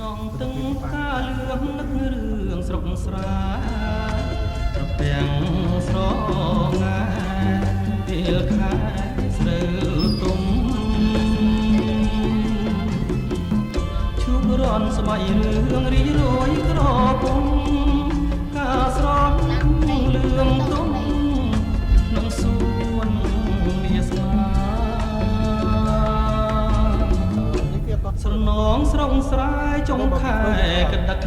នងទឹកផ្កាលឿងនឹករឿងស្រុកស្រែត្រពាំងស្រងាពេលខែស្រូវទុំឈូករន់ស្បៃរឿងរីរយក្រពុំការស្រស់លឿងទុំនឹងសួនវាស្មាស្រនងស្រងស្រែចុងខែកដឹក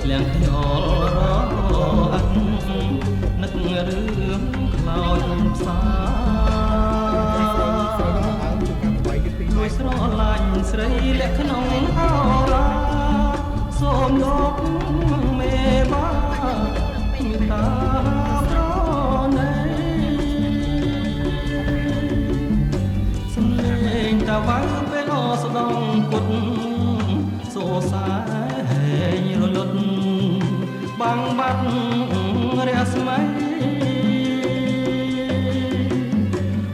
លៀងខ្យល់រអត់នឹករឿងខ្លោចផ្សាមួយស្រឡាញ់ស្រីលក្ខក្នុងអរ៉ាសូមយកមេបាមេតាប្រណីសំលេងតាវ៉ៅពេលអស្ដងពុតសោសាហែងរលត់បាំងបាត់រស្មី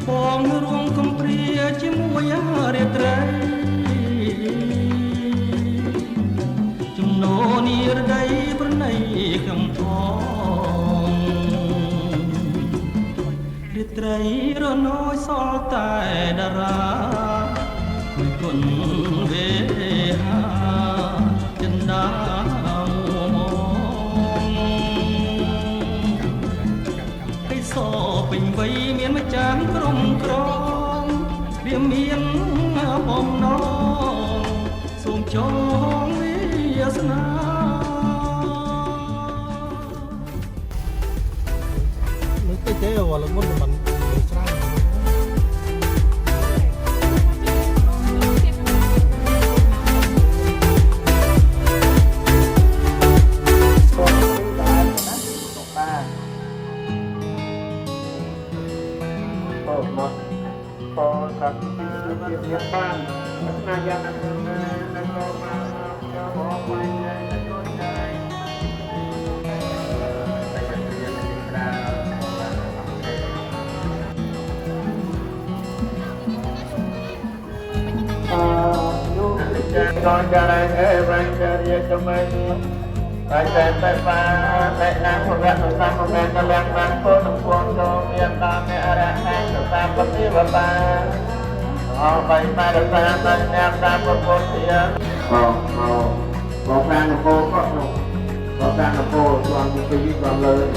បងរួមកំព្រាជាមួយរាត្រីចំណូលនីរដីប្រណីកំផងរាត្រីរនោយសល់តែតារាមួយគុណវេហាចិន្តាសពេញវ័យមានម្ចាស់ក្រុមក្រងវាមានបំណងសូមចងវាសនាមិនទេទេវល់មុនមិនច្រើនYang pan, yang con jalan orang dari teman, saya tepa, saya nak membuat tentang membuat kalian mampu tempuh jom yang kami arahkan tetap seperti bapa. Vậy mà được ra bên em ra một cô thì có ra một cô có ra một cô toàn một cái gì toàn lời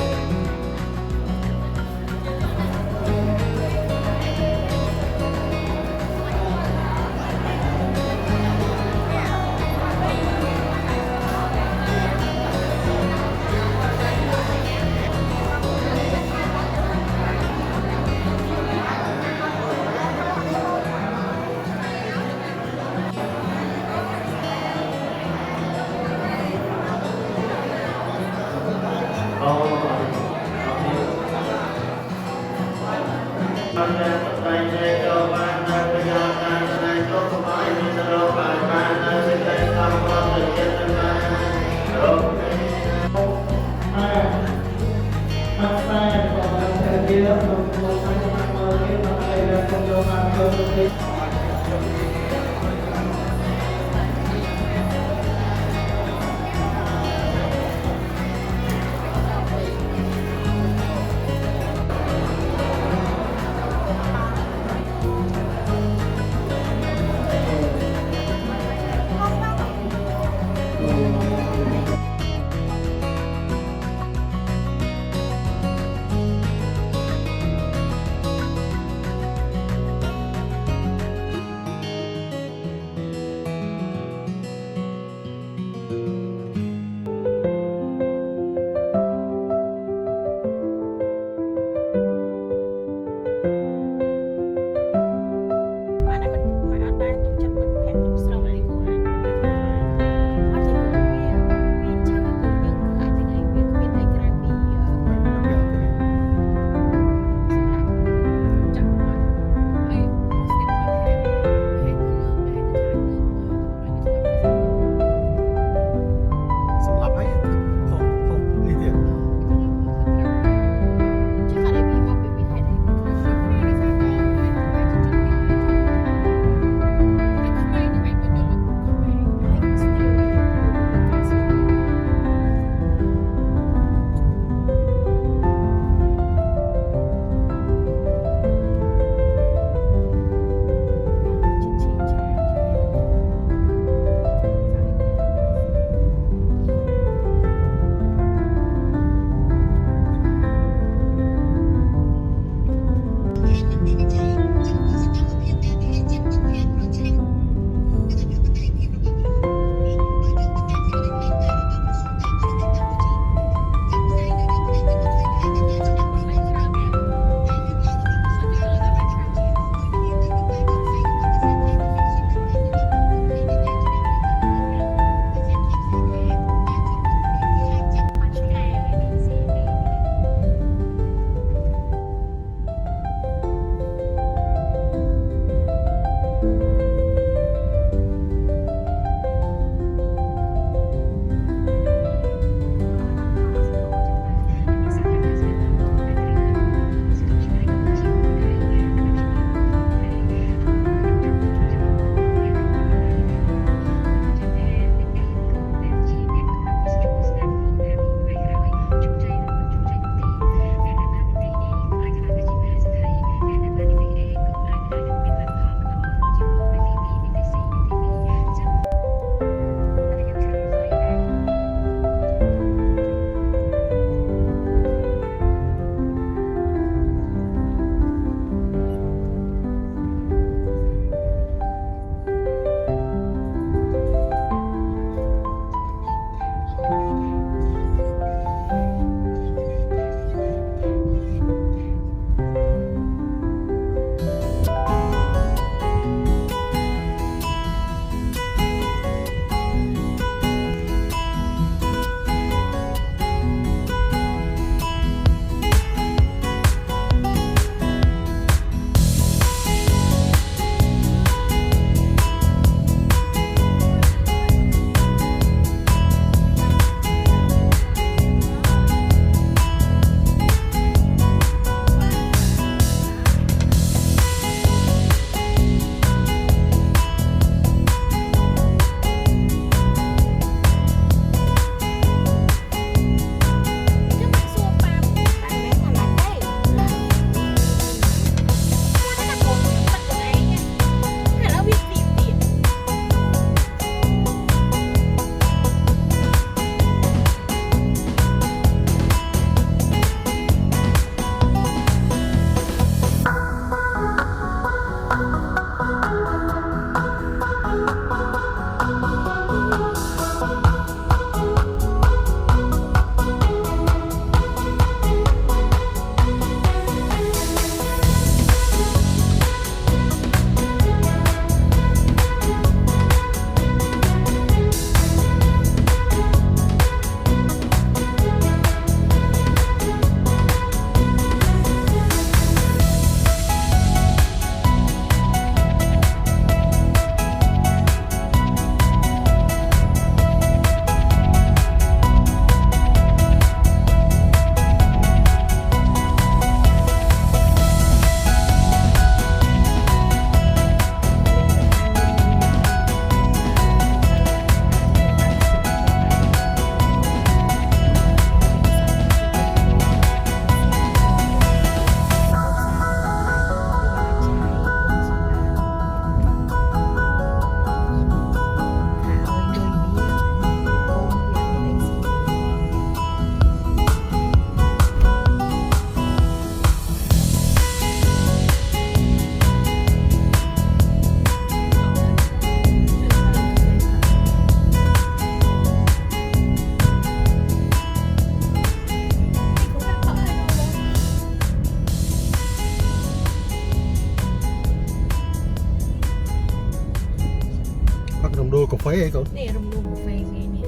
rồng đô cà phê ấy cậu Nè rồng đô cà phê gì nè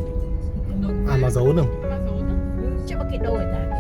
mà dấu nè chắc mà cái đôi ta